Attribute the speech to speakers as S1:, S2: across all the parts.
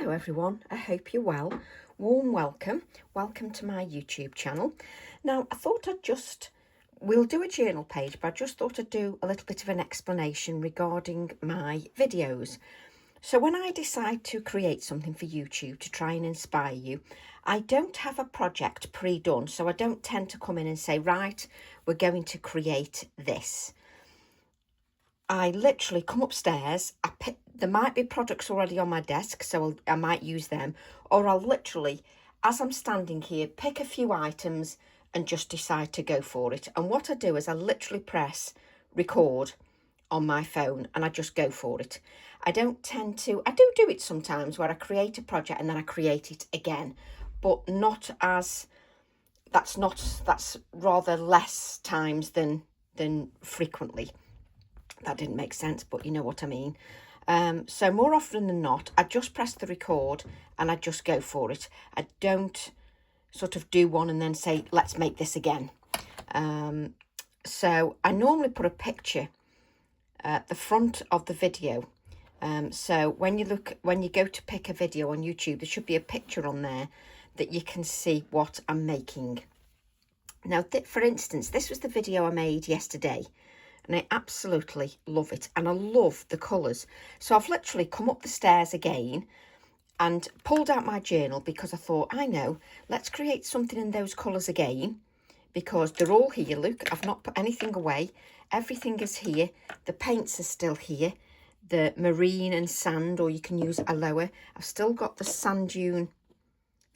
S1: Hello everyone, I hope you're well. Warm welcome to my YouTube channel. Now I thought we'll do a journal page, but I just thought I'd do a little bit of an explanation regarding my videos. So when I decide to create something for YouTube to try and inspire you, I don't have a project pre-done, so I don't tend to come in and say, right, we're going to create this. I literally come upstairs, there might be products already on my desk, so I might use them, or I'll literally, as I'm standing here, pick a few items and just decide to go for it. And what I do is I literally press record on my phone and I just go for it. I don't tend to, I do it sometimes where I create a project and then I create it again, but not as, that's rather less times than frequently. That didn't make sense, but you know what I mean. So more often than not, I just press the record and I just go for it. I don't sort of do one and then say, let's make this again. So I normally put a picture at the front of the video. So when you go to pick a video on YouTube, there should be a picture on there that you can see what I'm making. Now, for instance, this was the video I made yesterday. And I absolutely love it. And I love the colours. So I've literally come up the stairs again and pulled out my journal because I thought, I know, let's create something in those colours again. Because they're all here. Look, I've not put anything away. Everything is here. The paints are still here. The marine and sand, or you can use aloe. I've still got the sand dune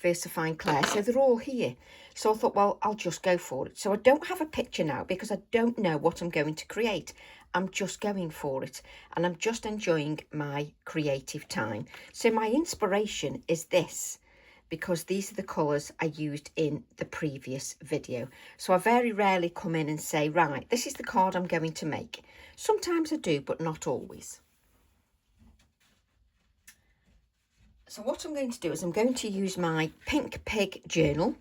S1: VersaFine Clair, so they're all here. So I thought, well, I'll just go for it. So I don't have a picture now because I don't know what I'm going to create. I'm just going for it and I'm just enjoying my creative time. So my inspiration is this, because these are the colours I used in the previous video. So I very rarely come in and say, right, this is the card I'm going to make. Sometimes I do, but not always. So what I'm going to do is I'm going to use my Pink Pig journal,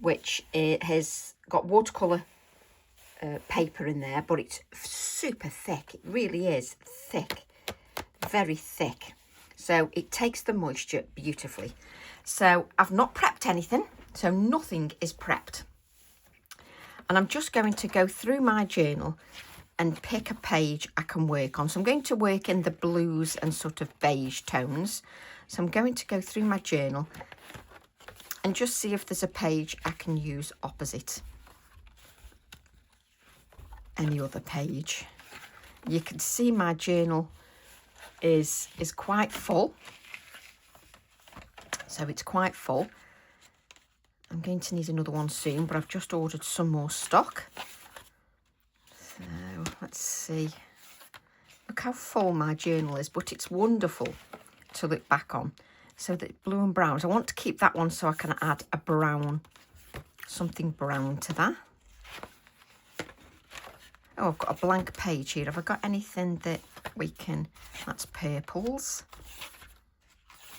S1: which has got watercolour paper in there, but it's super thick. It really is thick, very thick. So it takes the moisture beautifully. So I've not prepped anything, so nothing is prepped. And I'm just going to go through my journal and pick a page I can work on. So I'm going to work in the blues and sort of beige tones. So I'm going to go through my journal and just see if there's a page I can use opposite any other page. You can see my journal is quite full. So it's quite full. I'm going to need another one soon, but I've just ordered some more stock. So let's see. Look how full my journal is, but it's wonderful to look back on. So that blue and browns, I want to keep that one so I can add a brown, something brown to that. Oh, I've got a blank page here. Have I got anything that we can, that's purples,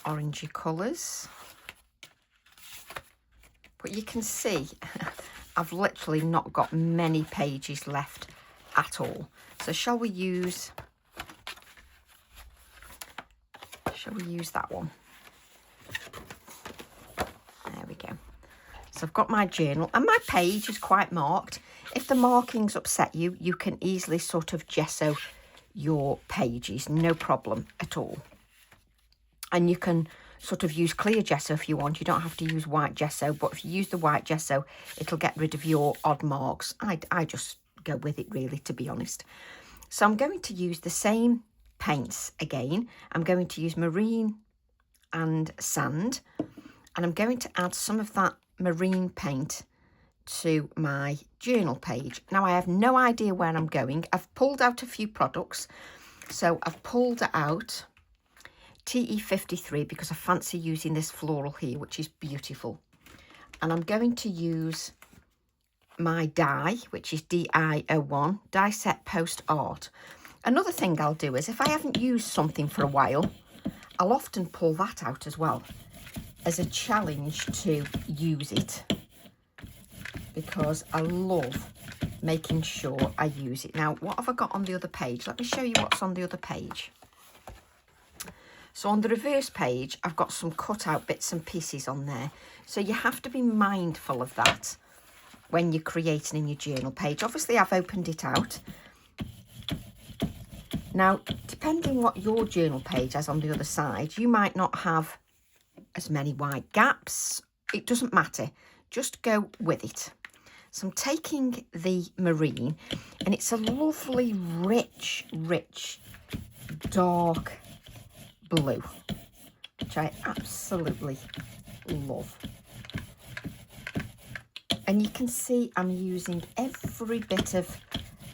S1: orangey colours. But you can see I've literally not got many pages left at all. So shall we use that one? There we go. So I've got my journal and my page is quite marked. If the markings upset you, you can easily sort of gesso your pages, no problem at all. And you can sort of use clear gesso if you want. You don't have to use white gesso, but if you use the white gesso, it'll get rid of your odd marks. I just go with it really, to be honest. So I'm going to use the same paints again. I'm going to use marine and sand, and I'm going to add some of that marine paint to my journal page. Now I have no idea where I'm going. I've pulled out a few products. So I've pulled out TE53 because I fancy using this floral here, which is beautiful. And I'm going to use my die, which is DI01, Die Set Post Art. Another thing I'll do is if I haven't used something for a while, I'll often pull that out as well as a challenge to use it, because I love making sure I use it. Now, what have I got on the other page? Let me show you what's on the other page. So on the reverse page, I've got some cut out bits and pieces on there. So you have to be mindful of that when you're creating in your journal page. Obviously, I've opened it out. Now, depending what your journal page has on the other side, you might not have as many wide gaps. It doesn't matter. Just go with it. So I'm taking the marine, and it's a lovely, rich, dark blue, which I absolutely love. And you can see I'm using every bit of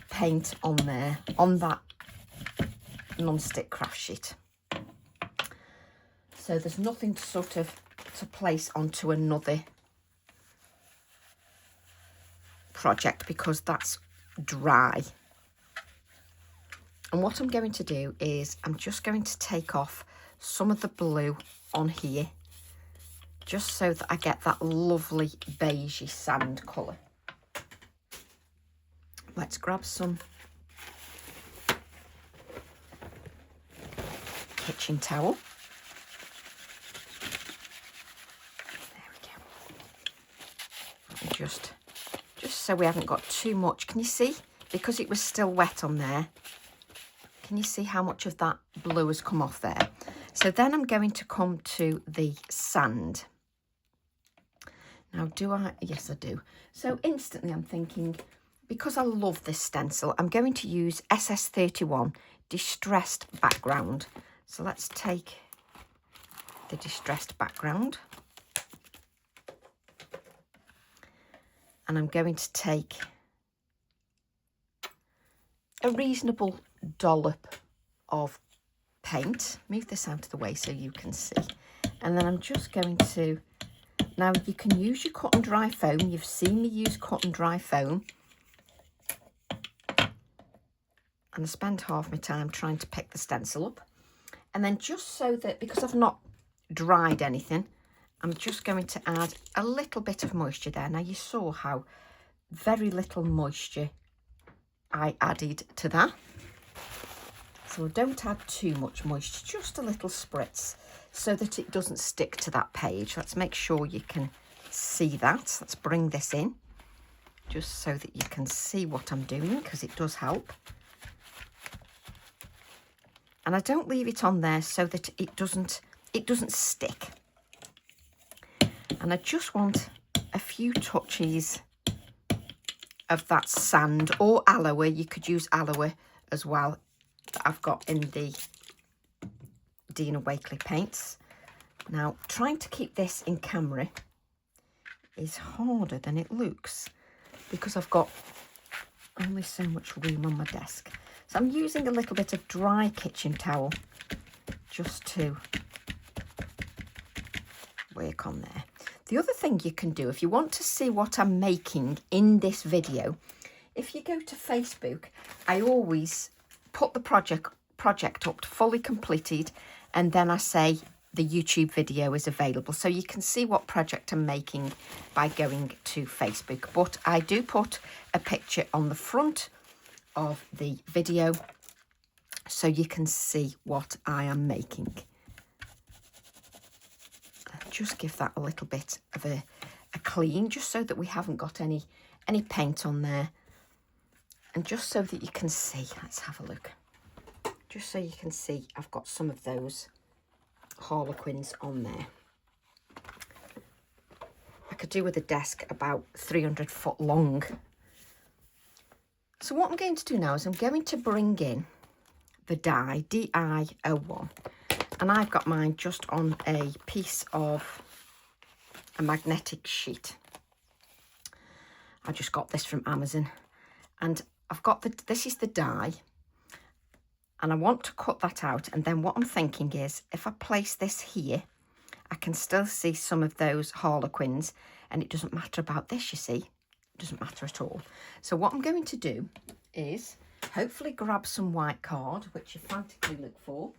S1: paint on there, on that non-stick craft sheet. So there's nothing to sort of to place onto another project because that's dry. And what I'm going to do is I'm just going to take off some of the blue on here, just so that I get that lovely beigey sand colour. Let's grab some kitchen towel. There we go. And just so we haven't got too much. Can you see? Because it was still wet on there. Can you see how much of that blue has come off there? So then I'm going to come to the sand. Now, do I? Yes, I do. So instantly I'm thinking, because I love this stencil, I'm going to use SS31 Distressed Background. So let's take the distressed background. And I'm going to take a reasonable dollop of paint. Move this out of the way so you can see. And then I'm just going to, now you can use your cut and dry foam. You've seen me use cut and dry foam. And I spent half my time trying to pick the stencil up. And then just so that, because I've not dried anything, I'm just going to add a little bit of moisture there. Now you saw how very little moisture I added to that. So don't add too much moisture, just a little spritz so that it doesn't stick to that page. Let's make sure you can see that. Let's bring this in just so that you can see what I'm doing, because it does help. And I don't leave it on there so that it doesn't stick. And I just want a few touches of that sand or aloe. You could use aloe as well, that I've got in the Dina Wakley paints. Now, trying to keep this in camera is harder than it looks because I've got only so much room on my desk. So I'm using a little bit of dry kitchen towel just to work on there. The other thing you can do, if you want to see what I'm making in this video, if you go to Facebook, I always put the project up to fully completed, and then I say the YouTube video is available. So you can see what project I'm making by going to Facebook. But I do put a picture on the front of the video so you can see what I am making. Just give that a little bit of a clean, just so that we haven't got any paint on there, and just so that you can see. Let's have a look. Just so you can see, I've got some of those harlequins on there. I could do with a desk about 300 foot long. So what I'm going to do now is I'm going to bring in the die, DI01. And I've got mine just on a piece of a magnetic sheet. I just got this from Amazon. And I've got this is the die. And I want to cut that out. And then what I'm thinking is, if I place this here, I can still see some of those harlequins. And it doesn't matter about this, you see. It doesn't matter at all. So what I'm going to do is hopefully grab some white card, which you frantically look for,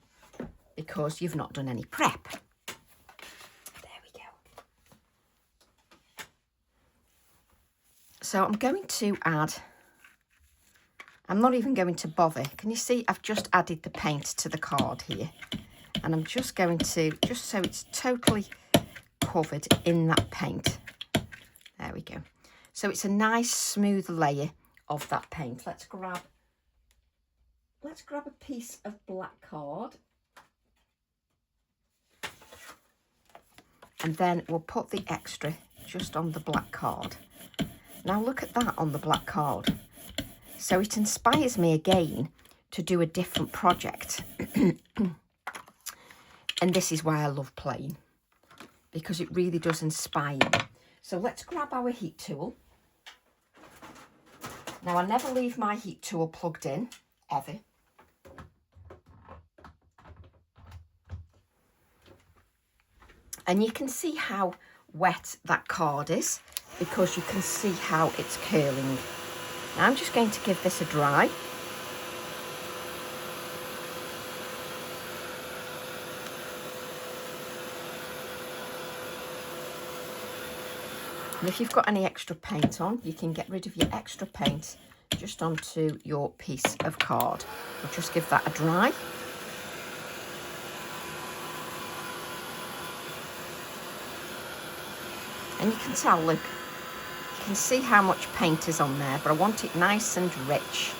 S1: because you've not done any prep. There we go. So I'm going to add, I'm not even going to bother. Can you see I've just added the paint to the card here? And I'm just going to, just so it's totally covered in that paint. There we go. So it's a nice smooth layer of that paint. Let's grab a piece of black card. And then we'll put the extra just on the black card. Now look at that on the black card. So it inspires me again to do a different project. And this is why I love playing, because it really does inspire me. So let's grab our heat tool. Now I never leave my heat tool plugged in, ever. And you can see how wet that card is, because you can see how it's curling. Now I'm just going to give this a dry. And if you've got any extra paint on, you can get rid of your extra paint just onto your piece of card. We'll just give that a dry. And you can tell, look, you can see how much paint is on there, but I want it nice and rich.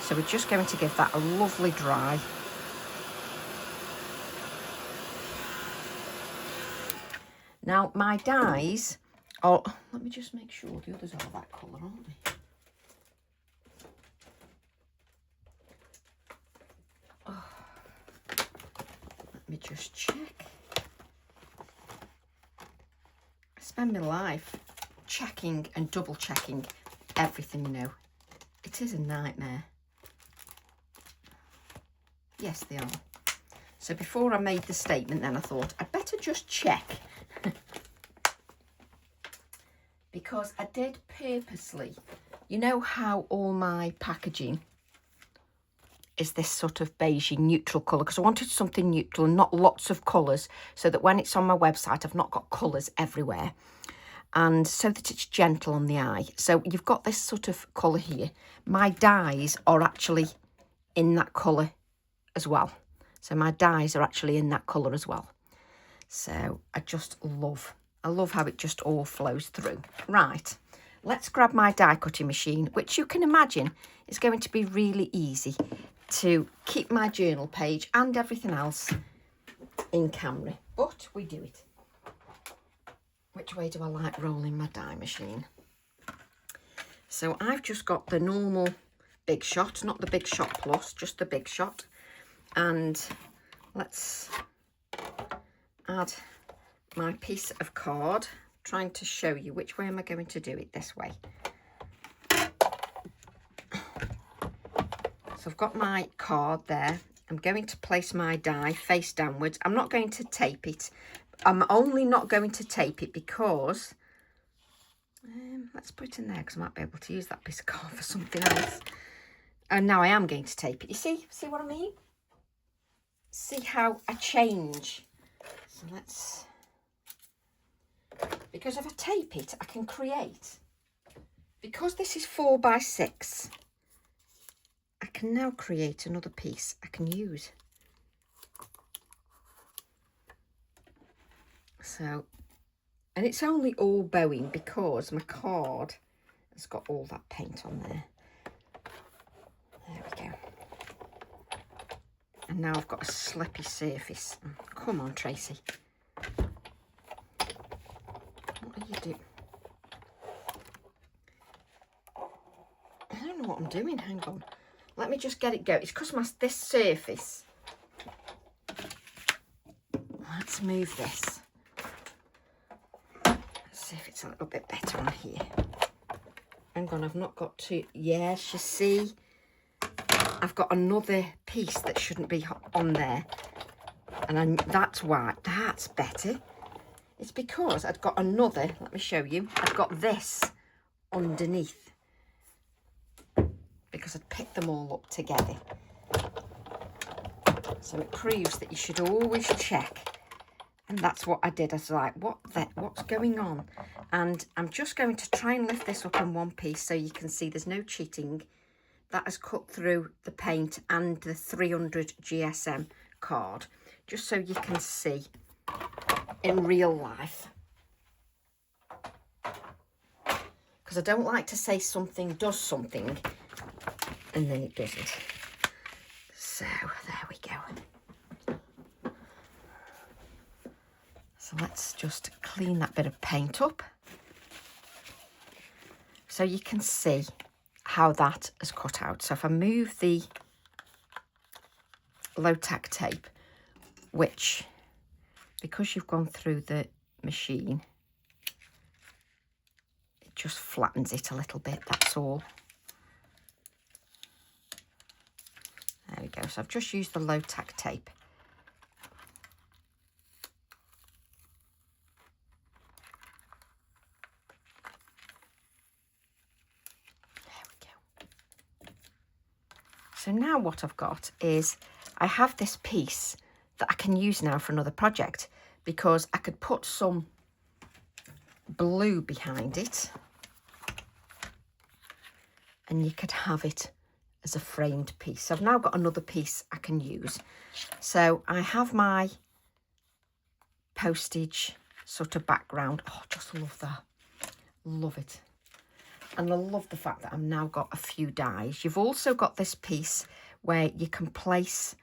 S1: So we're just going to give that a lovely dry. Now my dyes, oh, let me just make sure the others are that colour, aren't they? Oh, let me just check. I spend my life checking and double checking everything, you know. It is a nightmare. Yes, they are. So before I made the statement, then I thought I'd better just check. Because I did purposely, you know how all my packaging is this sort of beigey neutral colour, because I wanted something neutral and not lots of colours, so that when it's on my website I've not got colours everywhere, and so that it's gentle on the eye. So you've got this sort of colour here. My dyes are actually in that colour as well. So my dyes are actually in that colour as well. So I love how it just all flows through. Right, let's grab my die cutting machine, which you can imagine is going to be really easy to keep my journal page and everything else in camera, but we do it. Which way do I like rolling my die machine? So I've just got the normal Big Shot, not the Big Shot Plus, just the Big Shot. And let's add my piece of card, trying to show you which way am I going to do it. This way. So I've got my card there. I'm going to place my die face downwards. I'm not going to tape it. I'm only not going to tape it because let's put it in there, because I might be able to use that piece of card for something else. And now I am going to tape it. You see what I mean? See how I change. So let's, because if I tape it, I can create, because this is 4 by 6, I can now create another piece I can use. So, and it's only all bowing because my card has got all that paint on there. There we go. And now I've got a slippy surface. Come on, Tracy. What are you doing? I don't know what I'm doing. Hang on. Let me just get it going. It's because this surface. Let's move this. Let's see if it's a little bit better on here. Hang on, I've not got to. Yes, you see. I've got another piece that shouldn't be on there, and that's why. That's better. It's because I've got another, let me show you, I've got this underneath, because I'd picked them all up together. So it proves that you should always check, and that's what I did. I was like, what's going on? And I'm just going to try and lift this up in one piece so you can see there's no cheating. That has cut through the paint and the 300 GSM card. just so you can see in real life. Because I don't like to say something does something and then it doesn't. So there we go. So let's just clean that bit of paint up. So you can see how that is cut out. So if I move the low tack tape, which, because you've gone through the machine, it just flattens it a little bit, that's all. There we go. So I've just used the low tack tape. So now what I've got is I have this piece that I can use now for another project, because I could put some blue behind it and you could have it as a framed piece. So I've now got another piece I can use. So I have my postage sort of background. Oh, just love that. Love it. And I love the fact that I've now got a few dies. You've also got this piece where you can place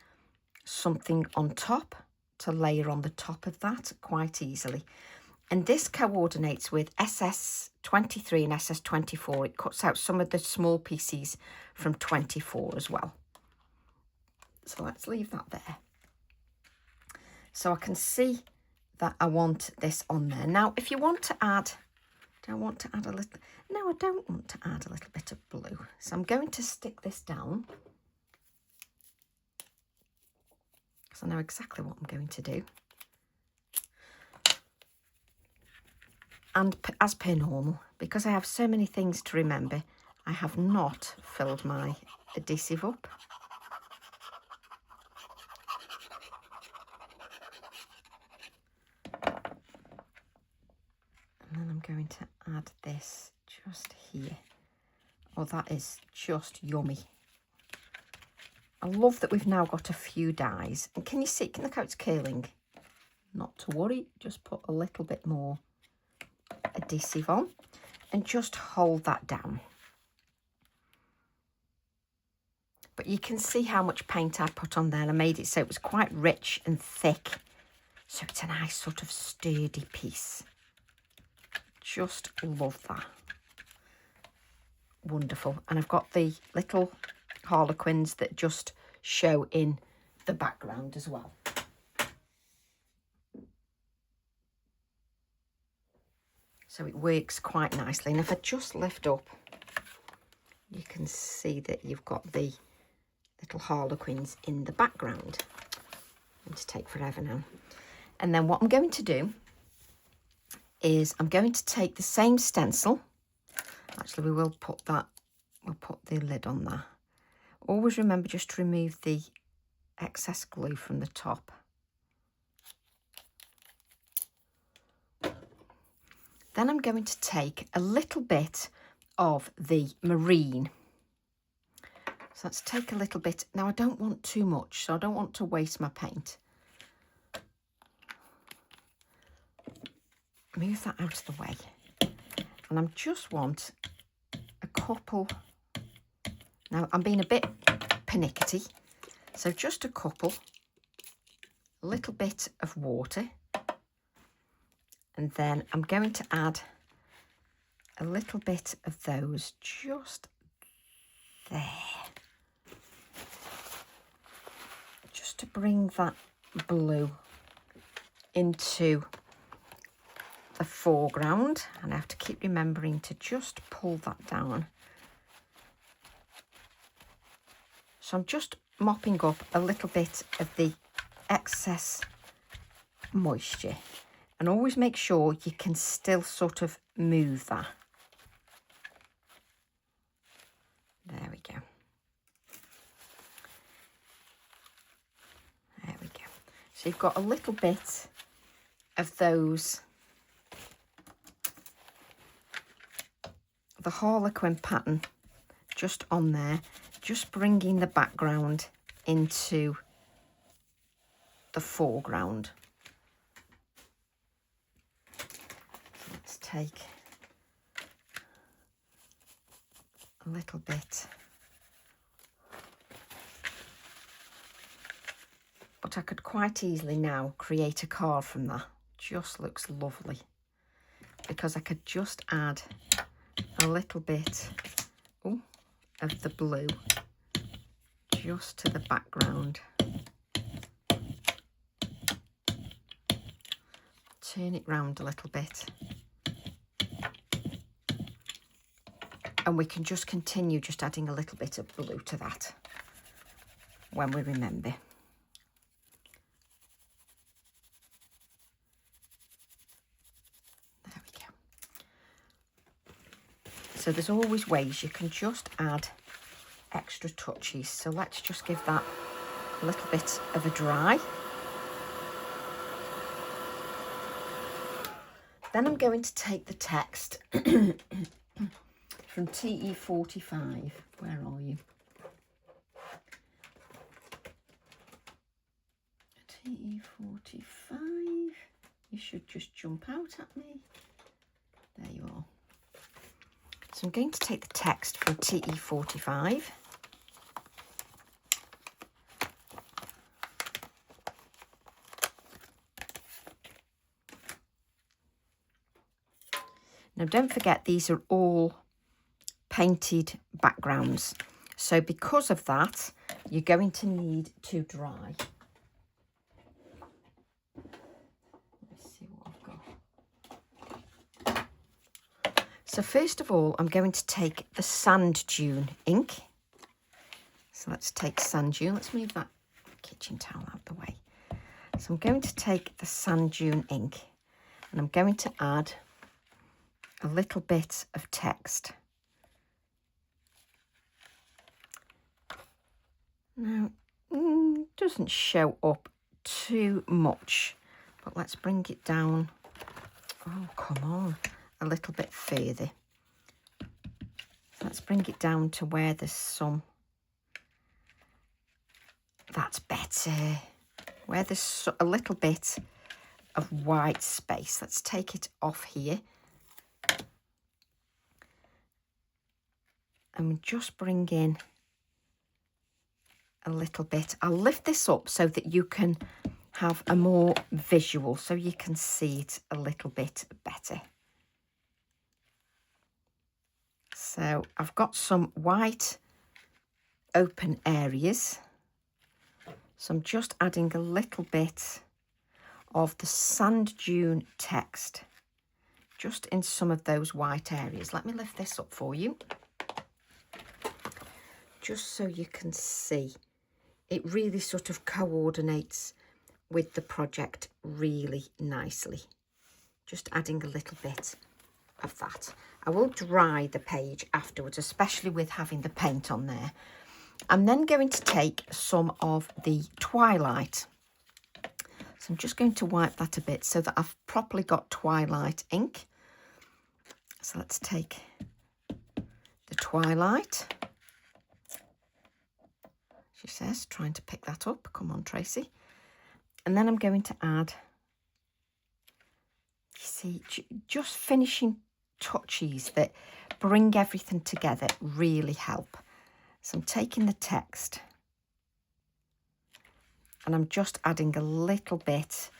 S1: something on top to layer on the top of that quite easily. And this coordinates with SS23 and SS24. It cuts out some of the small pieces from 24 as well. So let's leave that there. So I can see that I want this on there. Now, if you want to add, do I want to add a little? No, I don't want to add a little bit of blue. So I'm going to stick this down. because I know exactly what I'm going to do. And as per normal, because I have so many things to remember, I have not filled my adhesive up. And then I'm going to add this just here. Oh, that is just yummy. I love that we've now got a few dies. And can you see, can look how it's curling? Not to worry, just put a little bit more adhesive on and just hold that down. But you can see how much paint I put on there. I made it so it was quite rich and thick. So it's a nice sort of sturdy piece. Just love that. Wonderful. And I've got the little harlequins that just show in the background as well. So it works quite nicely. And if I just lift up, you can see that you've got the little harlequins in the background. Going to take forever now. And then what I'm going to do is I'm going to take the same stencil. Actually, we will put that, we'll put the lid on that. Always remember just to remove the excess glue from the top. Then I'm going to take a little bit of the marine. So let's take a little bit. Now I don't want too much, so I don't want to waste my paint. Move that out of the way. And I just want a couple. Now I'm being a bit pernickety, so just a couple, a little bit of water. And then I'm going to add a little bit of those just there. Just to bring that blue into the foreground. And I have to keep remembering to just pull that down. So I'm just mopping up a little bit of the excess moisture. And always make sure you can still sort of move that. There we go. There we go. So you've got a little bit of those, the harlequin pattern just on there, just bringing the background into the foreground. Let's take a little bit, but I could quite easily now create a card from that. Just looks lovely, because I could just add a little bit of the blue just to the background. Turn it round a little bit. And we can just continue just adding a little bit of blue to that when we remember. There we go. So there's always ways you can just add extra touches. So let's just give that a little bit of a dry. Then I'm going to take the text from TE45. Where are you? TE45. You should just jump out at me. There you are. So I'm going to take the text from TE45. Now don't forget, these are all painted backgrounds. So because of that, you're going to need to dry. Let's see what I've got. So first of all, I'm going to take the sand dune ink. So let's take sand dune. Let's move that kitchen towel out the way. So I'm going to take the sand dune ink and I'm going to add a little bit of text. Now, doesn't show up too much, but let's bring it down. Oh, come on, a little bit further. Let's bring it down to where there's some. That's better. Where there's a little bit of white space. Let's take it off here. And just bring in a little bit. I'll lift this up so that you can have a more visual, so you can see it a little bit better. So I've got some white open areas. So I'm just adding a little bit of the sand dune text just in some of those white areas. Let me lift this up for you, just so you can see. It really sort of coordinates with the project really nicely. Just adding a little bit of that. I will dry the page afterwards, especially with having the paint on there. I'm then going to take some of the twilight. So I'm just going to wipe that a bit so that I've properly got twilight ink. So let's take the twilight. She says, trying to pick that up. Come on, Tracy. And then I'm going to add, you see, just finishing touches that bring everything together really help. So I'm taking the text and I'm just adding a little bit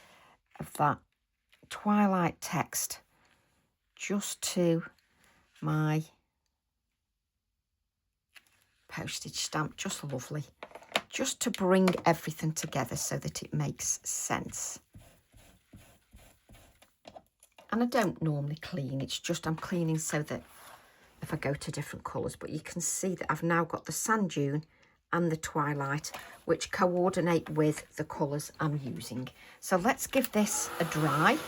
S1: of that twilight text just to my postage stamp. Just lovely, just to bring everything together so that it makes sense. And I don't normally clean, it's just I'm cleaning so that if I go to different colours, but you can see that I've now got the sand dune and the twilight, which coordinate with the colours I'm using. So let's give this a dry,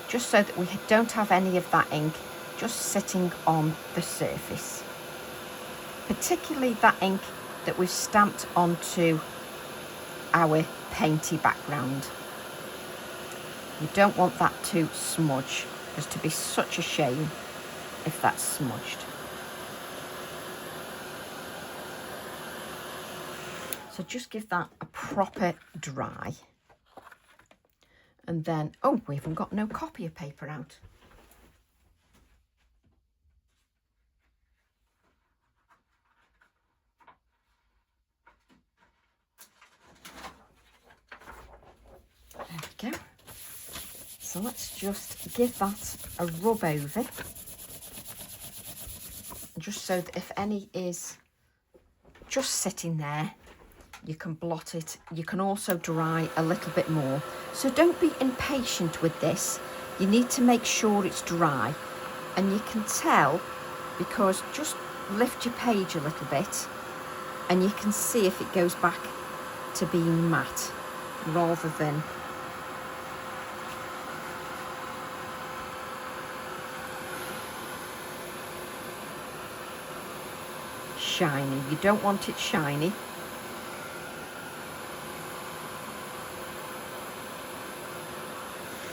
S1: just so that we don't have any of that ink just sitting on the surface. Particularly that ink that we've stamped onto our painty background. You don't want that to smudge, because it'd be such a shame if that's smudged. So just give that a proper dry. And then, oh, we haven't got no copier paper out. There we go. So let's just give that a rub over, just so that if any is just sitting there, you can blot it. You can also dry a little bit more. So don't be impatient with this. You need to make sure it's dry. And you can tell because just lift your page a little bit and you can see if it goes back to being matte rather than shiny. You don't want it shiny.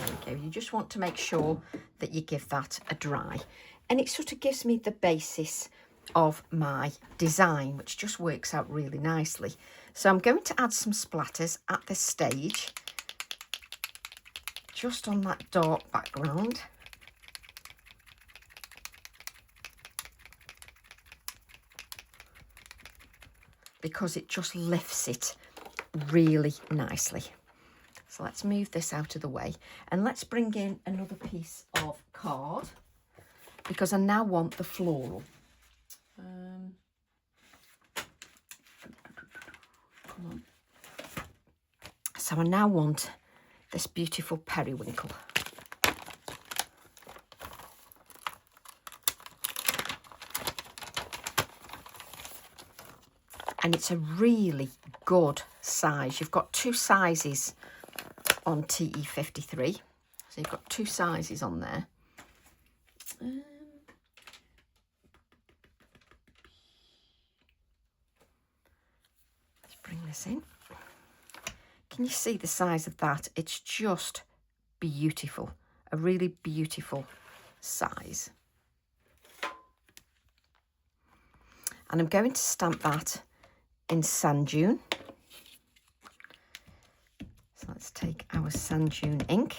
S1: There we go. You just want to make sure that you give that a dry. And it sort of gives me the basis of my design, which just works out really nicely. So I'm going to add some splatters at this stage, just on that dark background. Because it just lifts it really nicely. So let's move this out of the way and let's bring in another piece of card because I now want the floral. Come on. So I now want this beautiful periwinkle. And it's a really good size. You've got two sizes on TE53. So you've got two sizes on there. Let's bring this in. Can you see the size of that? It's just beautiful. A really beautiful size. And I'm going to stamp that in sand dune. So let's take our sand dune ink.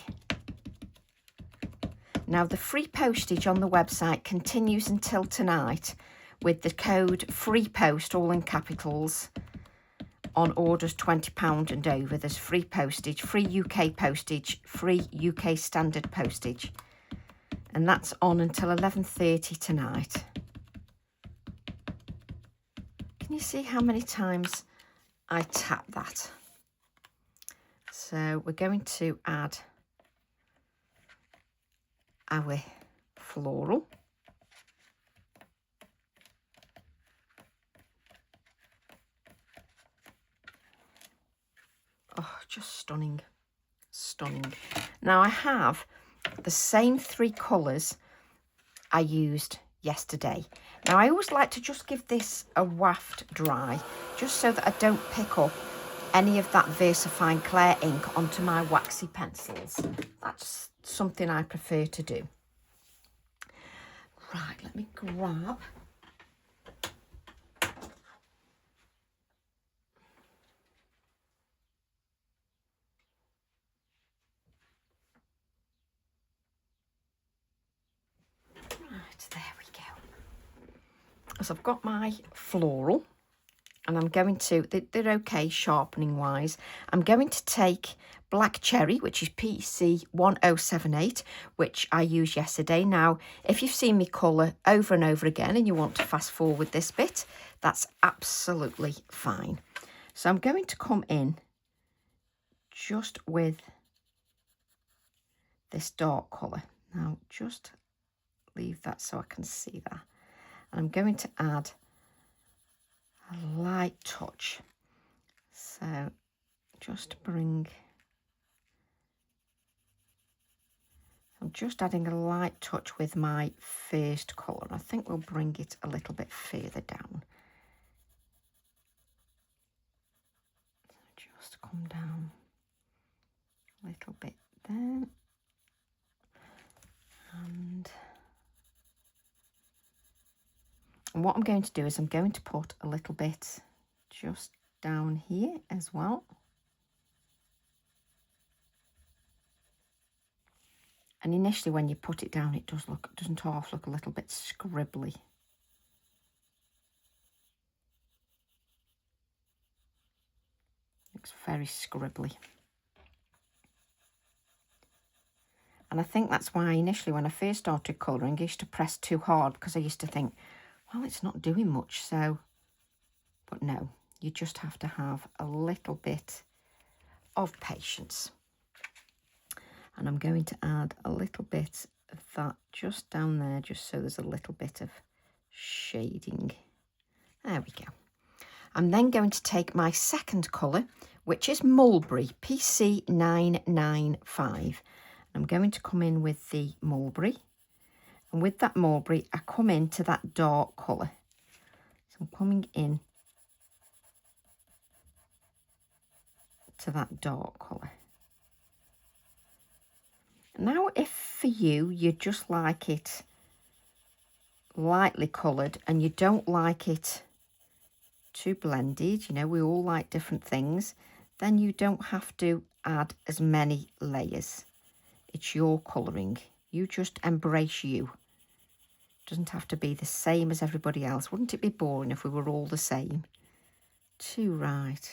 S1: Now the free postage on the website continues until tonight with the code free post, all in capitals, on orders £20 and over. There's free postage, free UK postage, free UK standard postage. And that's on until 11:30 tonight. Can you see how many times I tap that? So we're going to add our floral. Oh, just stunning, stunning. Now I have the same three colours I used yesterday. Now I always like to just give this a waft dry, just so that I don't pick up any of that VersaFine Clair ink onto my waxy pencils. That's something I prefer to do. Right, let me grab there we go. So I've got my floral and I'm going to, they're okay sharpening wise. I'm going to take Black Cherry, which is PC 1078, which I used yesterday. Now, if you've seen me colour over and over again and you want to fast forward this bit, that's absolutely fine. So I'm going to come in just with this dark colour. Now, just leave that so I can see that. And I'm going to add a light touch. So just bring, I'm just adding a light touch with my first colour. I think we'll bring it a little bit further down. Just come down a little bit there. And what I'm going to do is I'm going to put a little bit just down here as well. And initially when you put it down, it doesn't half look a little bit scribbly. Looks very scribbly. And I think that's why initially when I first started colouring, I used to press too hard because I used to think, well, it's not doing much, so. But no, you just have to have a little bit of patience. And I'm going to add a little bit of that just down there, just so there's a little bit of shading. There we go. I'm then going to take my second colour, which is Mulberry, PC 995. I'm going to come in with the Mulberry. And with that Mulberry, I come into that dark colour. So I'm coming in to that dark colour. Now, if for you just like it lightly coloured and you don't like it too blended, you know, we all like different things, then you don't have to add as many layers. It's your colouring. You just embrace you. It doesn't have to be the same as everybody else. Wouldn't it be boring if we were all the same? Too right.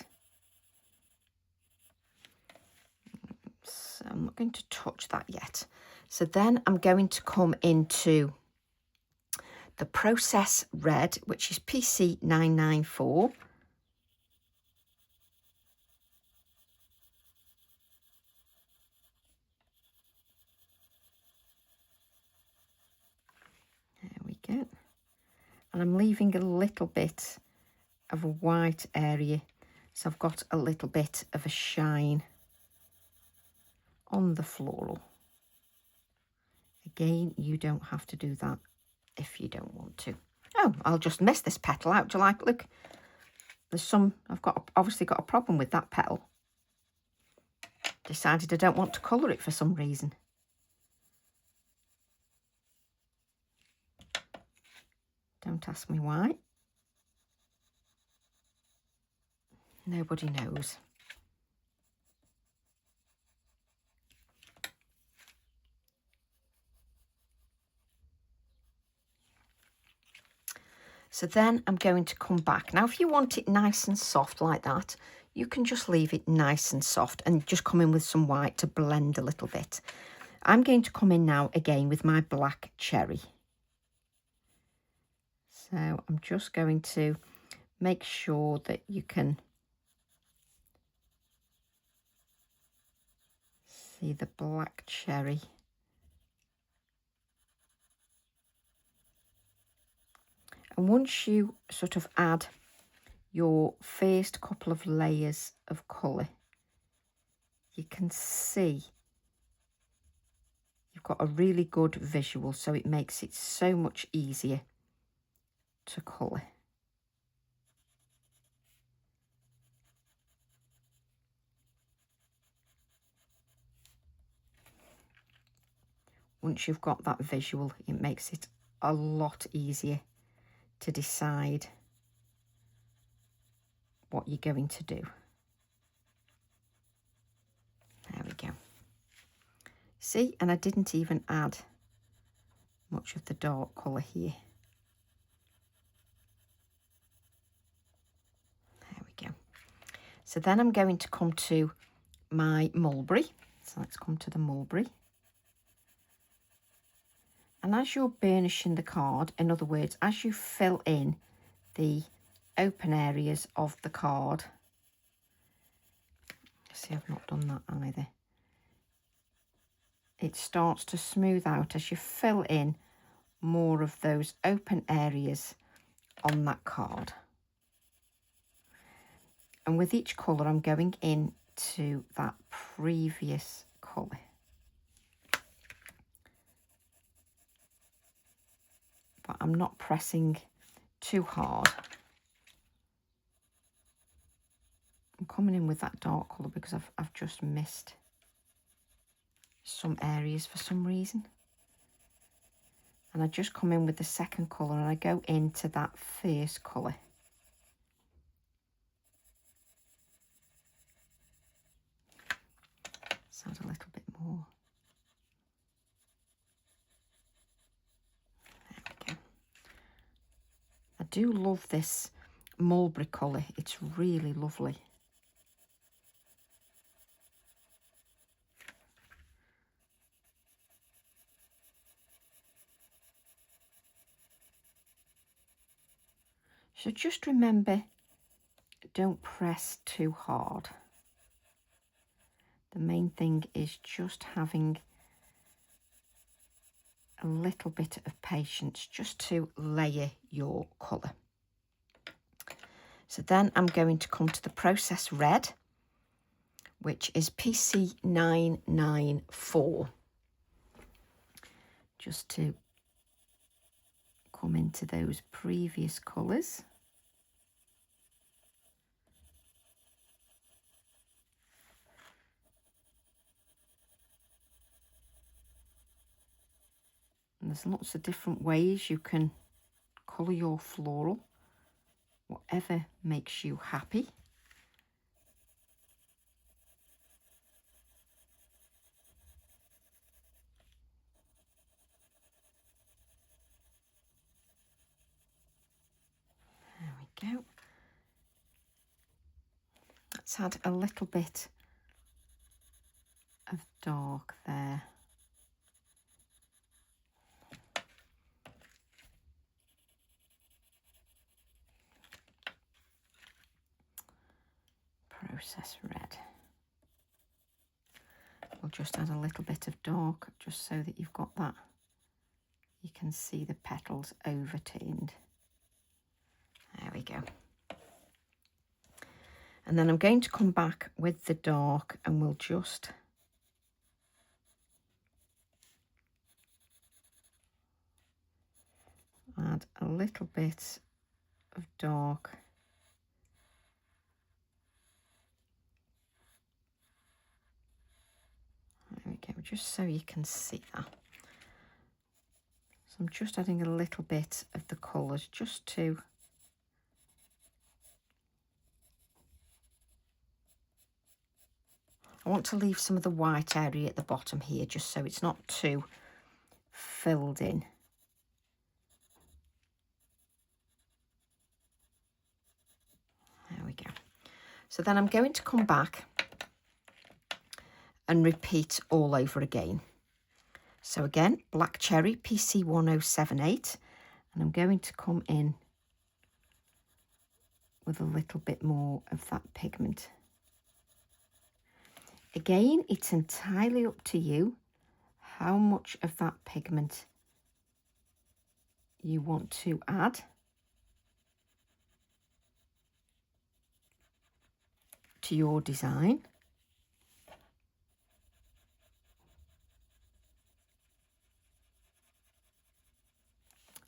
S1: So I'm not going to touch that yet. So then I'm going to come into the Process Red, which is PC 994. There we go. And I'm leaving a little bit of a white area, so I've got a little bit of a shine on the floral. Again, you don't have to do that if you don't want to. Oh, I'll just miss this petal out. Do you like, look, there's some, obviously got a problem with that petal. Decided I don't want to colour it for some reason. Don't ask me why. Nobody knows. So then I'm going to come back. Now, if you want it nice and soft like that, you can just leave it nice and soft and just come in with some white to blend a little bit. I'm going to come in now again with my black cherry. So I'm just going to make sure that you can see the black cherry. And once you sort of add your first couple of layers of colour, you can see you've got a really good visual, so it makes it so much easier to colour. Once you've got that visual, it makes it a lot easier to decide what you're going to do. There we go. See, and I didn't even add much of the dark colour here. There we go. So then I'm going to come to my mulberry. So let's come to the mulberry. And as you're burnishing the card, in other words, as you fill in the open areas of the card, see, I've not done that either. It starts to smooth out as you fill in more of those open areas on that card. And with each colour, I'm going into that previous colour. But I'm not pressing too hard. I'm coming in with that dark colour because I've just missed some areas for some reason. And I just come in with the second colour and I go into that first colour. Let's add a little bit more. do love this mulberry colour. It's really lovely. So just remember, don't press too hard. The main thing is just having a little bit of patience just to layer your colour. So then I'm going to come to the Process Red, which is PC994. Just to come into those previous colours. And there's lots of different ways you can colour your floral, whatever makes you happy. There we go. Let's add a little bit of dark there. Process Red. We'll just add a little bit of dark just so that you've got that. You can see the petals over-toned. There we go. And then I'm going to come back with the dark and we'll just add a little bit of dark. There we go, just so you can see that. So I'm just adding a little bit of the colours just to I want to leave some of the white area at the bottom here just so it's not too filled in. There we go. So then I'm going to come back and repeat all over again. So again, Black Cherry PC1078, and I'm going to come in with a little bit more of that pigment. Again, it's entirely up to you how much of that pigment you want to add. To your design.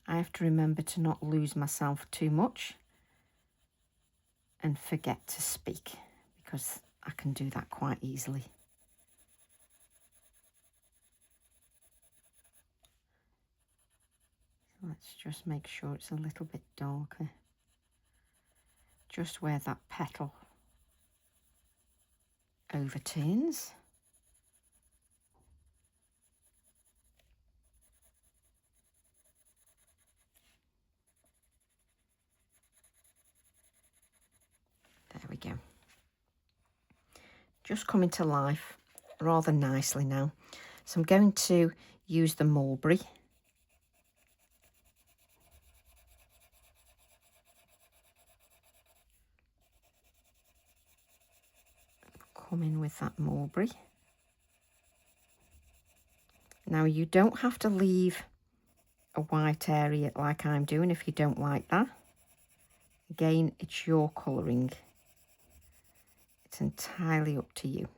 S1: I have to remember to not lose myself too much and forget to speak, because I can do that quite easily. So let's just make sure it's a little bit darker, just where that petal overturns. There we go. Just coming to life rather nicely now. So I'm going to use the mulberry. Come in with that mulberry. Now you don't have to leave a white area like I'm doing if you don't like that. Again, it's your colouring. It's entirely up to you.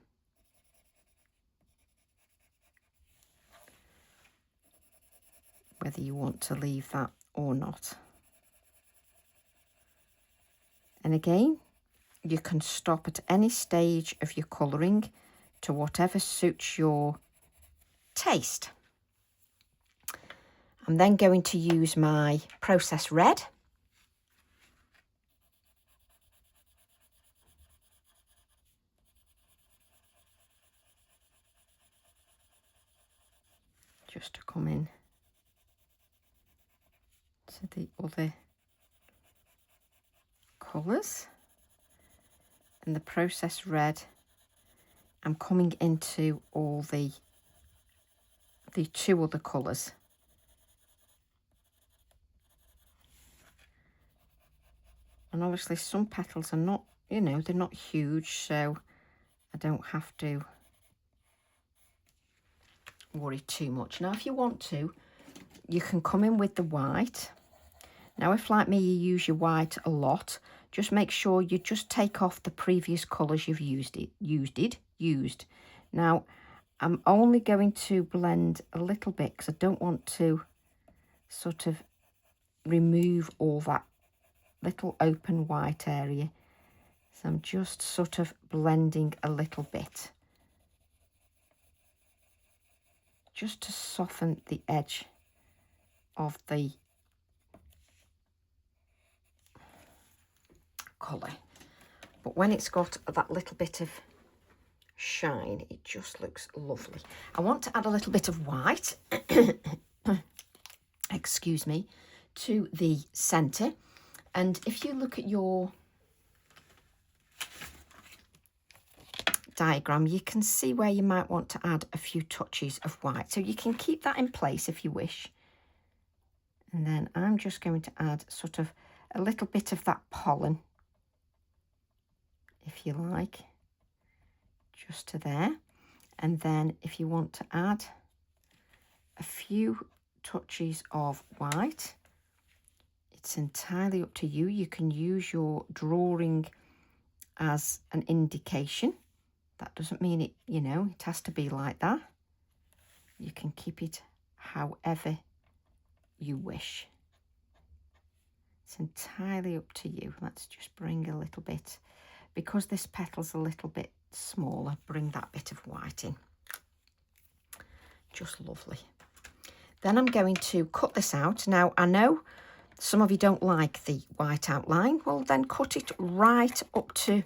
S1: Whether you want to leave that or not. And again, you can stop at any stage of your colouring to whatever suits your taste. I'm then going to use my Process Red. Just to come in to the other colours. And the Process Red, I'm coming into all the 2 other colours. And obviously some petals are not, you know, they're not huge, so I don't have to worry too much. Now, if you want to, you can come in with the white. Now, if like me, you use your white a lot, just make sure you just take off the previous colours you've used. Now, I'm only going to blend a little bit because I don't want to sort of remove all that little open white area. So I'm just sort of blending a little bit, just to soften the edge of the colour. But when it's got that little bit of shine, it just looks lovely. I want to add a little bit of white, excuse me, to the centre. And if you look at your diagram, you can see where you might want to add a few touches of white. So you can keep that in place if you wish. And then I'm just going to add sort of a little bit of that pollen, if you like, just to there. And then if you want to add a few touches of white, it's entirely up to you. You can use your drawing as an indication. That doesn't mean it, you know, it has to be like that. You can keep it however you wish. It's entirely up to you. Let's just bring a little bit, because this petal's a little bit smaller, bring that bit of white in. Just lovely. Then I'm going to cut this out. Now, I know some of you don't like the white outline. Well, then cut it right up to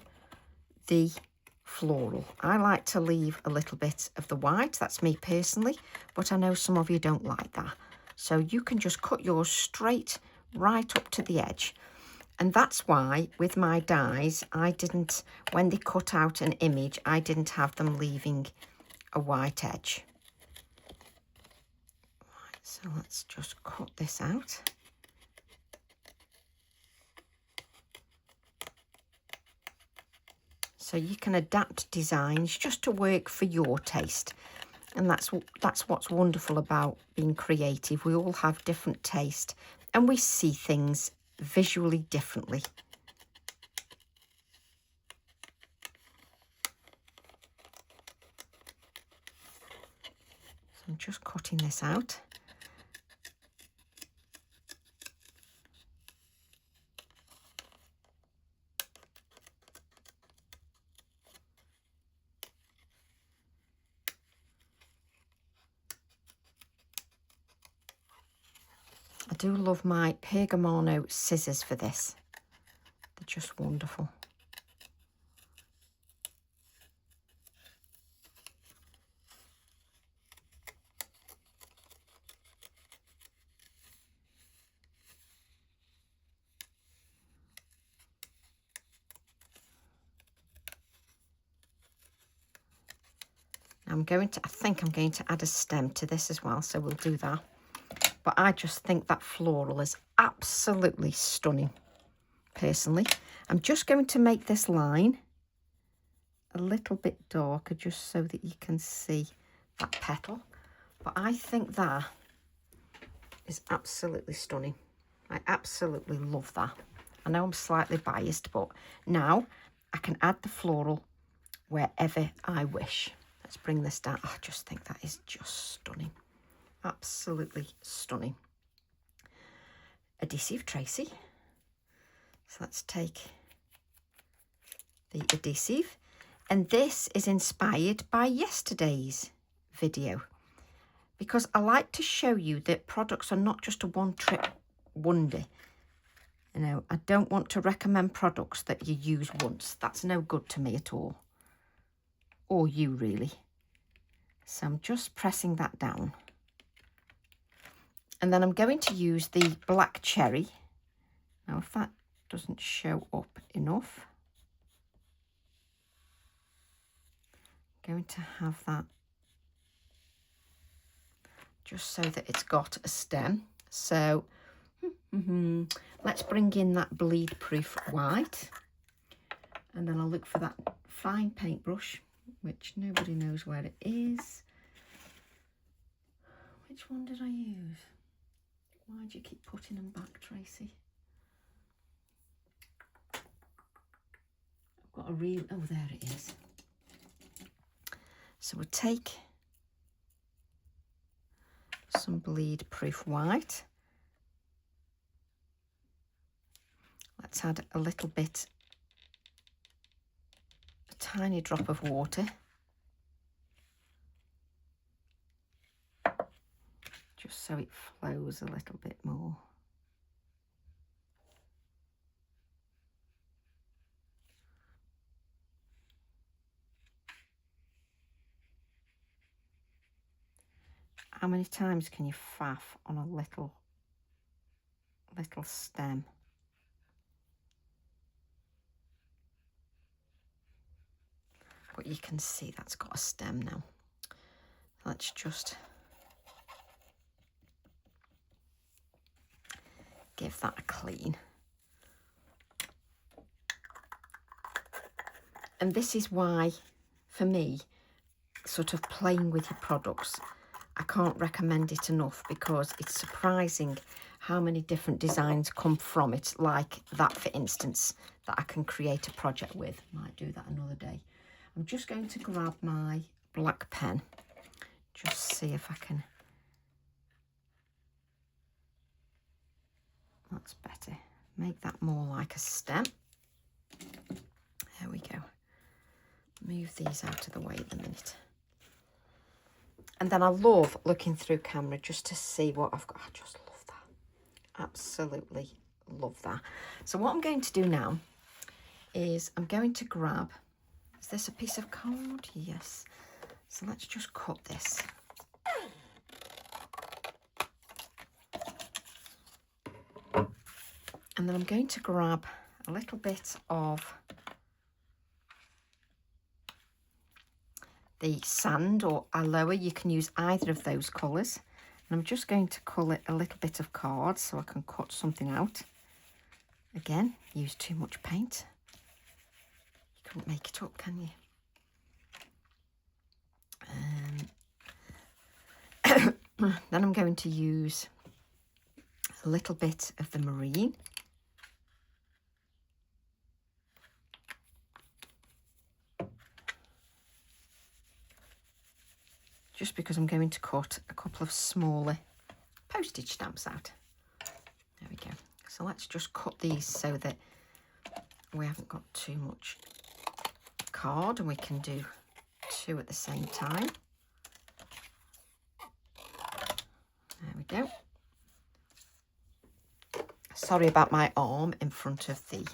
S1: the floral. I like to leave a little bit of the white. That's me personally, but I know some of you don't like that. So you can just cut yours straight right up to the edge. And that's why with my dies, I didn't, when they cut out an image, I didn't have them leaving a white edge. Right, so let's just cut this out. So you can adapt designs just to work for your taste. And that's what's wonderful about being creative. We all have different taste and we see things visually differently. So I'm just cutting this out. I do love my Pergamano scissors for this. They're just wonderful. I think I'm going to add a stem to this as well, so we'll do that. But I just think that floral is absolutely stunning, personally. I'm just going to make this line a little bit darker just so that you can see that petal. But I think that is absolutely stunning. I absolutely love that. I know I'm slightly biased, but now I can add the floral wherever I wish. Let's bring this down. I just think that is just stunning. Absolutely stunning. Adhesive Tracy. So let's take the adhesive. And this is inspired by yesterday's video, because I like to show you that products are not just a one-trick wonder. You know, I don't want to recommend products that you use once. That's no good to me at all. Or you, really. So I'm just pressing that down. And then I'm going to use the black cherry. Now, if that doesn't show up enough. I'm going to have that just so that it's got a stem. So let's bring in that bleed proof white, and then I'll look for that fine paintbrush, which nobody knows where it is. Which one did I use? Why do you keep putting them back, Tracy? I've got a real, oh, there it is. So we'll take some bleed proof white. Let's add a little bit, a tiny drop of water. Just so it flows a little bit more. How many times can you faff on a little stem? But you can see that's got a stem now. Let's just give that a clean. And this is why, for me, sort of playing with your products, I can't recommend it enough, because it's surprising how many different designs come from it, like that, for instance, that I can create a project with. Might do that another day. I'm just going to grab my black pen, just see if I can. That's better. Make that more like a stem. There we go. Move these out of the way at the minute. And then I love looking through camera just to see what I've got. I just love that. Absolutely love that. So what I'm going to do now is I'm going to grab, is this a piece of card? Yes. So let's just cut this. And then I'm going to grab a little bit of the sand or aloe. You can use either of those colours. And I'm just going to colour a little bit of card so I can cut something out. Again, use too much paint. You couldn't make it up, can you? Then I'm going to use a little bit of the marine. Just because I'm going to cut a couple of smaller postage stamps out. There we go. So let's just cut these so that we haven't got too much card, and we can do two at the same time. There we go. Sorry about my arm in front of the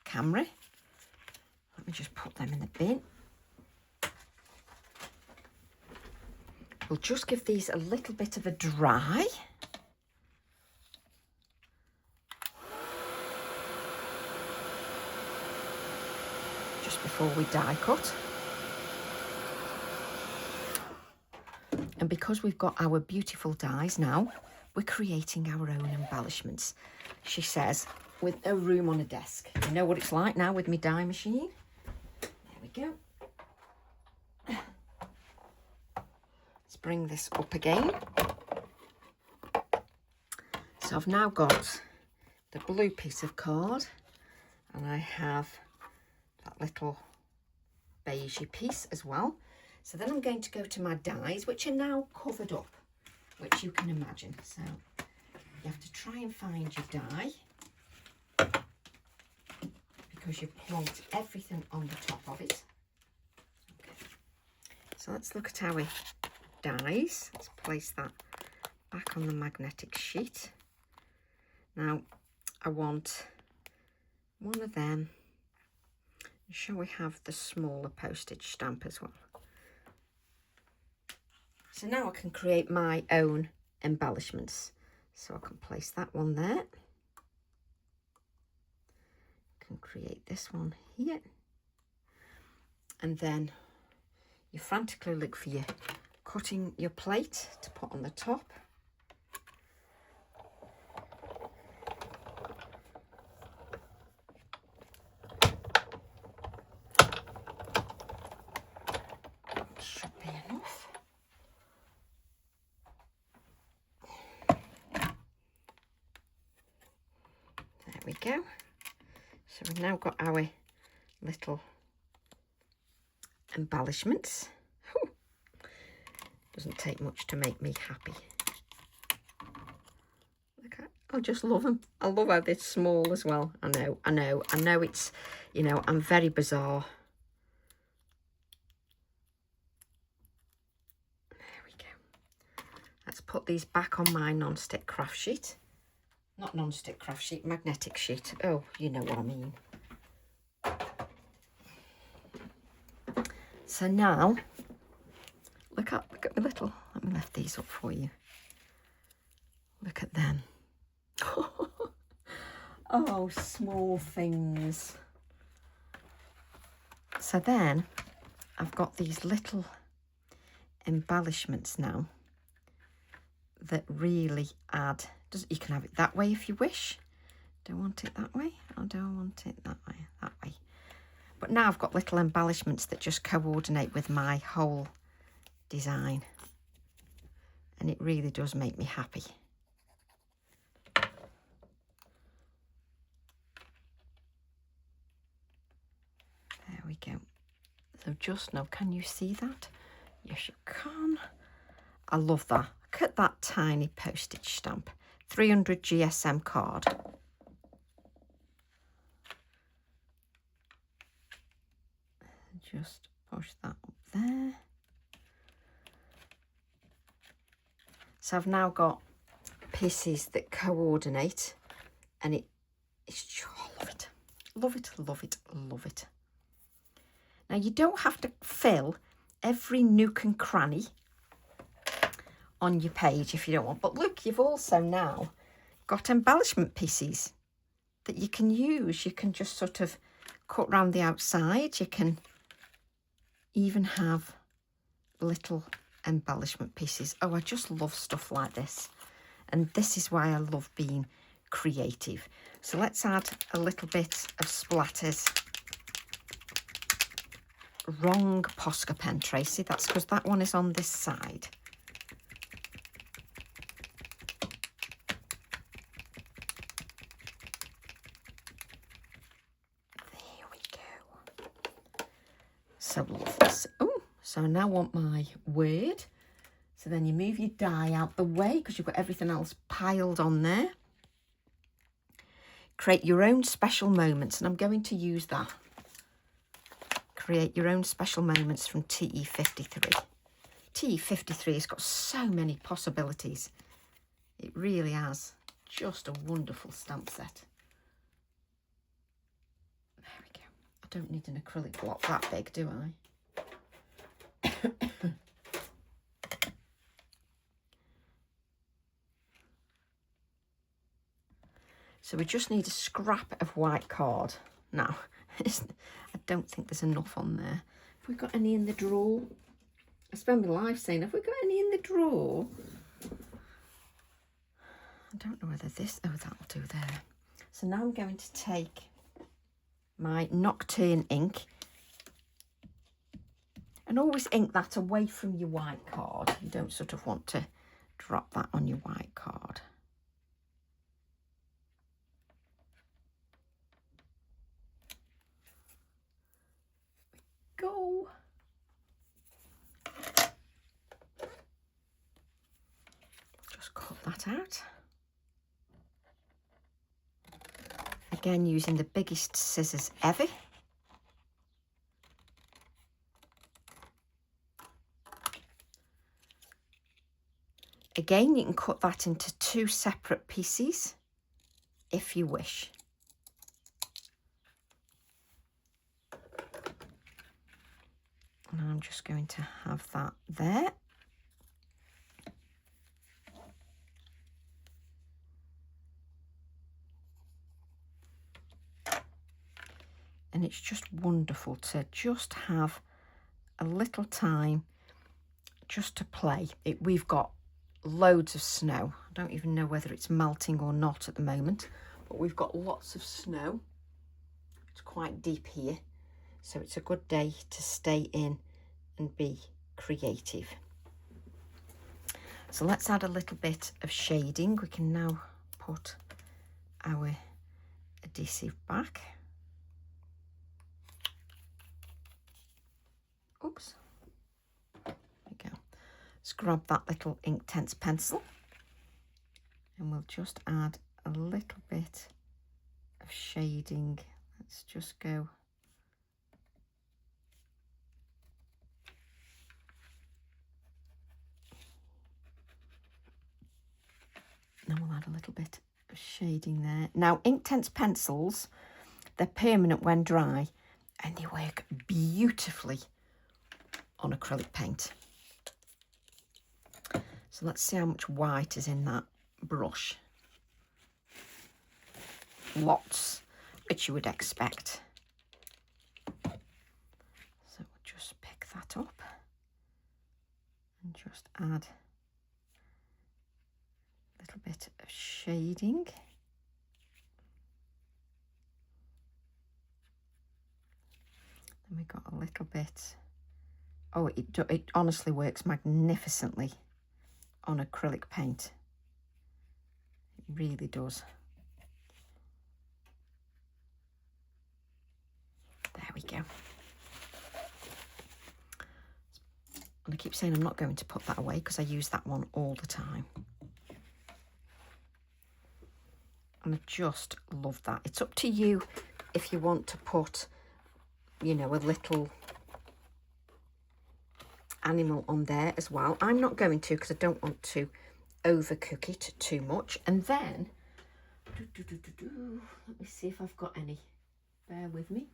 S1: camera. Let me just put them in the bin. We'll just give these a little bit of a dry. Just before we die cut. And because we've got our beautiful dies now, we're creating our own embellishments. She says, with no room on a desk. You know what it's like now with my die machine. There we go. Bring this up again. So I've now got the blue piece of card, and I have that little beigey piece as well. So then I'm going to go to my dies, which are now covered up, which you can imagine. So you have to try and find your die, because you've plunked everything on the top of it. Okay. So let's look at our dies. Let's place that back on the magnetic sheet. Now I want one of them. Shall we have the smaller postage stamp as well? So now I can create my own embellishments. So I can place that one there. can create this one here. And then you frantically look for your cutting your plate to put on the top. Should be enough. There we go. So we've now got our little embellishments. Whew. Doesn't take much to make me happy. Look at, I just love them. I love how they're small as well. I know it's, you know, I'm very bizarre. There we go. Let's put these back on my non-stick craft sheet. Not non-stick craft sheet, magnetic sheet. Oh, you know what I mean. So now, look at my little, let me lift these up for you. Look at them. Oh, small things. So then, I've got these little embellishments now that really add, you can have it that way if you wish. Don't want it that way, I don't want it that way. But now I've got little embellishments that just coordinate with my whole design. And it really does make me happy. There we go. So just now, can you see that? Yes, you can. I love that. Look at that tiny postage stamp. 300 GSM card. Just push that up there. So I've now got pieces that coordinate, and it's oh, I love it. Love it, love it, love it. Now you don't have to fill every nook and cranny on your page if you don't want. But look, you've also now got embellishment pieces that you can use. You can just sort of cut round the outside. You can even have little embellishment pieces. Oh, I just love stuff like this. And this is why I love being creative. So let's add a little bit of splatters. Wrong Posca pen, Tracy. That's because that one is on this side. There we go. So love this. Oh, so I now want my word. So then you move your die out the way because you've got everything else piled on there. Create your own special moments, and I'm going to use that. Create your own special moments from TE53. TE53 has got so many possibilities. It really has. Just a wonderful stamp set. There we go. I don't need an acrylic block that big, do I? So we just need a scrap of white card. Now, I don't think there's enough on there. Have we got any in the drawer? I spend my life saying, have we got any in the drawer? I don't know whether this, oh, that'll do there. So now I'm going to take my Nocturne ink and always ink that away from your white card. You don't sort of want to drop that on your white card. Go. Just cut that out. Again, using the biggest scissors ever. Again, you can cut that into 2 separate pieces if you wish. And I'm just going to have that there. and it's just wonderful to just have a little time just to play. We've got loads of snow. I don't even know whether it's melting or not at the moment, but we've got lots of snow. It's quite deep here, so it's a good day to stay in and be creative. So let's add a little bit of shading. We can now put our adhesive back. Oops. There we go. Let's grab that little Inktense pencil and we'll just add a little bit of shading. Let's just go and we'll add a little bit of shading there. Now, Inktense pencils, they're permanent when dry and they work beautifully on acrylic paint. So let's see how much white is in that brush. Lots, which you would expect. So we'll just pick that up and just add a little bit of shading. Then we got a little bit. Oh, it honestly works magnificently on acrylic paint. It really does. There we go. And I keep saying I'm not going to put that away because I use that one all the time. And I just love that. It's up to you if you want to put, you know, a little animal on there as well. I'm not going to because I don't want to overcook it too much. And then, let me see if I've got any. Bear with me.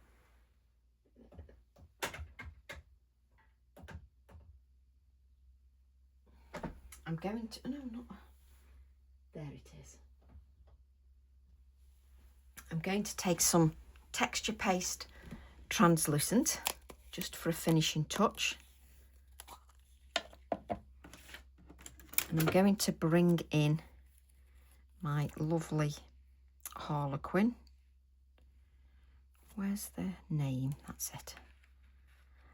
S1: I'm going to, no, not, there it is. I'm going to take some texture paste translucent just for a finishing touch. And I'm going to bring in my lovely Harlequin. Where's the name? That's it.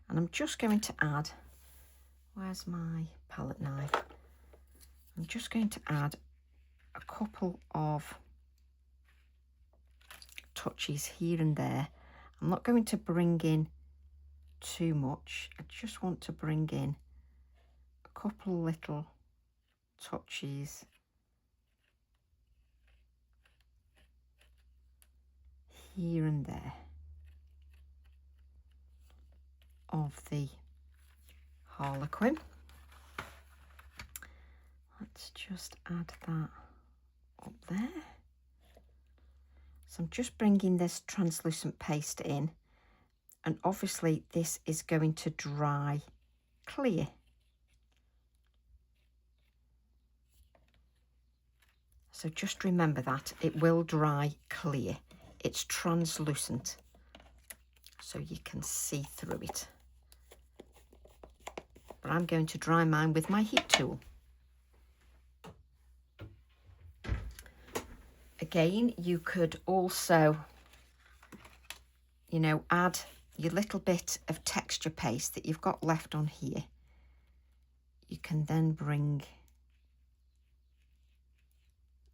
S1: And I'm just going to add, where's my palette knife? I'm just going to add a couple of touches here and there. I'm not going to bring in too much. I just want to bring in a couple little touches here and there of the Harlequin. Let's just add that up there. So I'm just bringing this translucent paste in, and obviously this is going to dry clear. So just remember that it will dry clear. It's translucent, so you can see through it. But I'm going to dry mine with my heat tool. Again, you could also, you know, add your little bit of texture paste that you've got left on here. You can then bring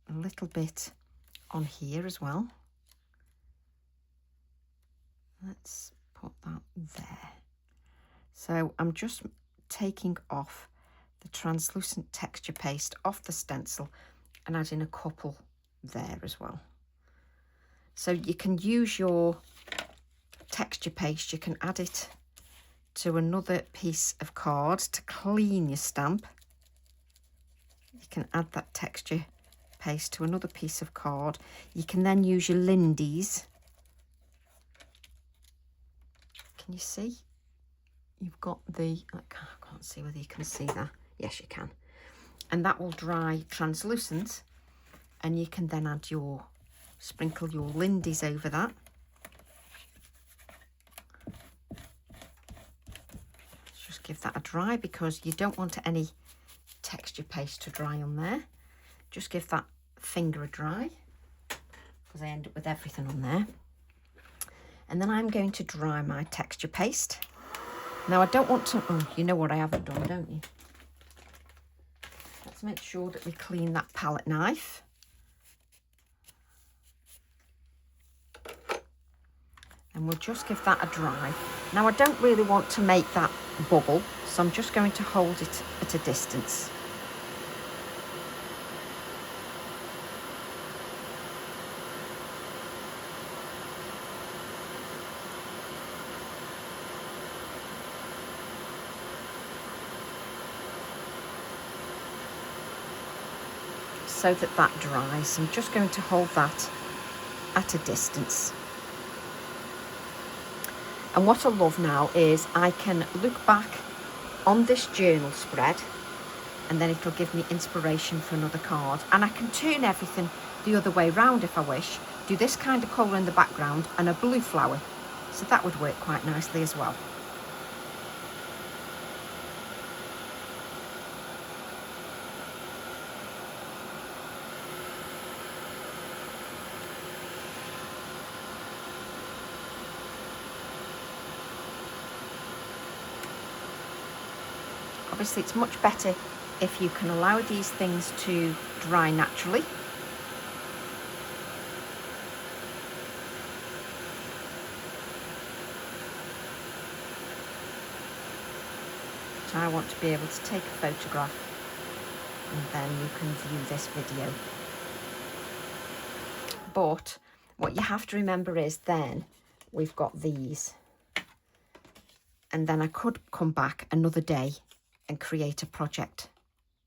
S1: a little bit on here as well. Let's put that there. So I'm just taking off the translucent texture paste off the stencil and adding a couple there as well. So you can use your texture paste, you can add it to another piece of card to clean your stamp. You can add that texture paste to another piece of card. You can then use your Lindy's. Can you see? You've got the, I can't see whether you can see that. Yes, you can. And that will dry translucent, and you can then add your, sprinkle your Lindy's over that. dry, because you don't want any texture paste to dry on there. Just give that finger a dry, because I end up with everything on there. And then I'm going to dry my texture paste. Now I don't want to, oh, you know what I haven't done, don't you? Let's make sure that we clean that palette knife. And we'll just give that a dry. Now I don't really want to make that bubble, so I'm just going to hold it at a distance. So that that dries. I'm just going to hold that at a distance. And what I love now is I can look back on this journal spread, and then it'll give me inspiration for another card. And I can turn everything the other way round if I wish. Do this kind of colour in the background and a blue flower. So that would work quite nicely as well. Obviously, it's much better if you can allow these things to dry naturally. So I want to be able to take a photograph, and then you can view this video. But what you have to remember is then we've got these. And then I could come back another day and create a project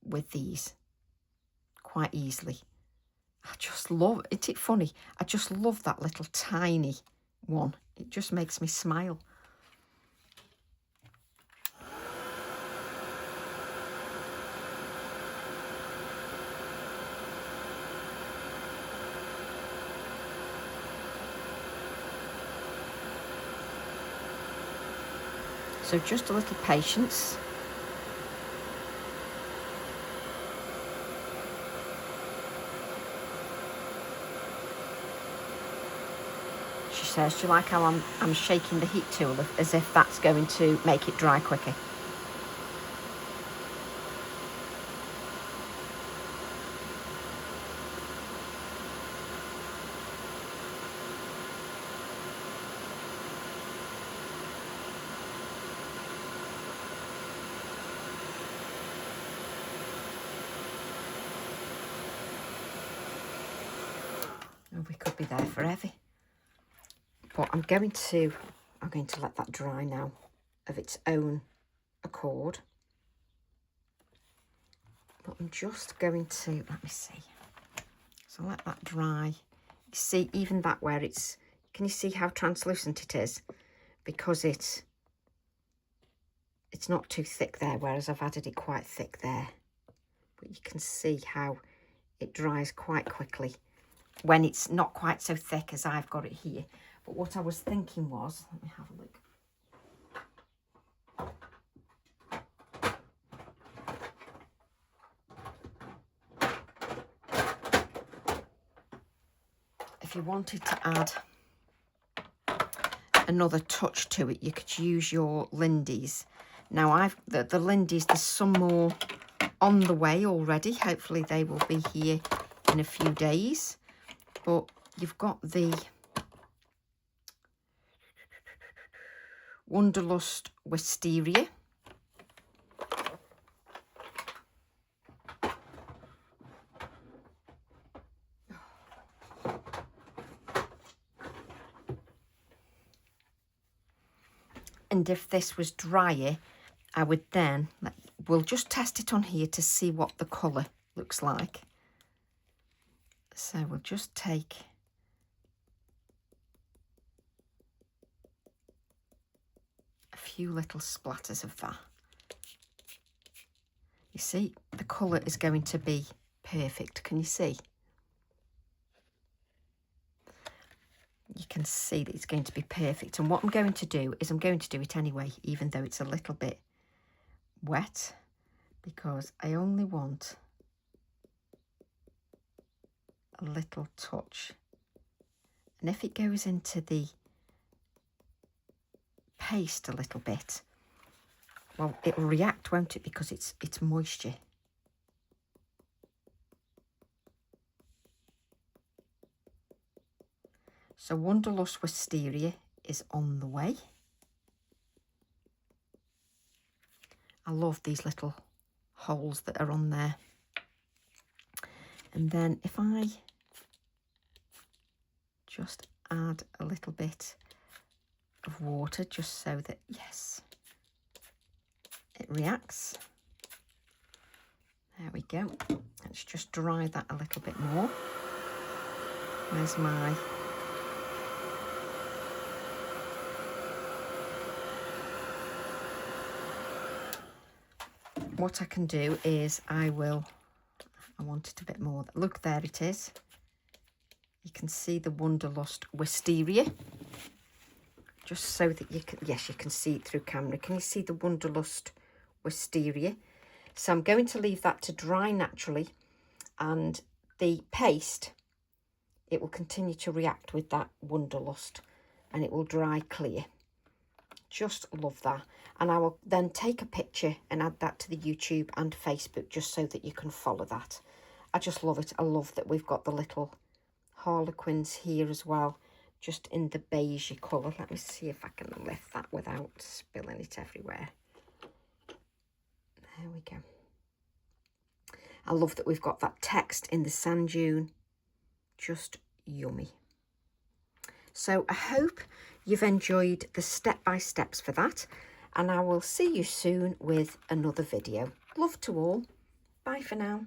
S1: with these quite easily. I just love, isn't it funny? I just love that little tiny one. It just makes me smile. So just a little patience. She says, do you like how I'm shaking the heat tool as if that's going to make it dry quicker? Oh, we could be there forever. But I'm going to let that dry now of its own accord. But I'm just going to, let me see. So let that dry. You see, even that where it's, can you see how translucent it is? Because it's not too thick there, whereas I've added it quite thick there. But you can see how it dries quite quickly when it's not quite so thick as I've got it here. But what I was thinking was, let me have a look. If you wanted to add another touch to it, you could use your Lindy's. Now the Lindy's, there's some more on the way already. Hopefully they will be here in a few days. But you've got the Wonderlust Wisteria. And if this was drier, I would then, we'll just test it on here to see what the colour looks like. So we'll just take a few little splatters of that. You see, the colour is going to be perfect. Can you see? You can see that it's going to be perfect. And what I'm going to do is I'm going to do it anyway, even though it's a little bit wet because I only want a little touch. And if it goes into the paste a little bit, well, it'll react, won't it, because it's moisture. So Wonderlust Wisteria is on the way. I love these little holes that are on there. And then if I just add a little bit of water, just so that, yes, it reacts. There we go. Let's just dry that a little bit more. Where's my... What I can do is I want it a bit more. Look, there it is. You can see the Wonderlust Wisteria. Just so that you can, yes, you can see it through camera. Can you see the Wonderlust Wisteria? So I'm going to leave that to dry naturally, and the paste, it will continue to react with that Wonderlust and it will dry clear. Just love that. And I will then take a picture and add that to the YouTube and Facebook just so that you can follow that. I just love it. I love that we've got the little harlequins here as well, just in the beige colour. Let me see if I can lift that without spilling it everywhere. There we go. I love that we've got that text in the sand dune. Just yummy. So I hope you've enjoyed the step-by-steps for that, and I will see you soon with another video. Love to all. Bye for now.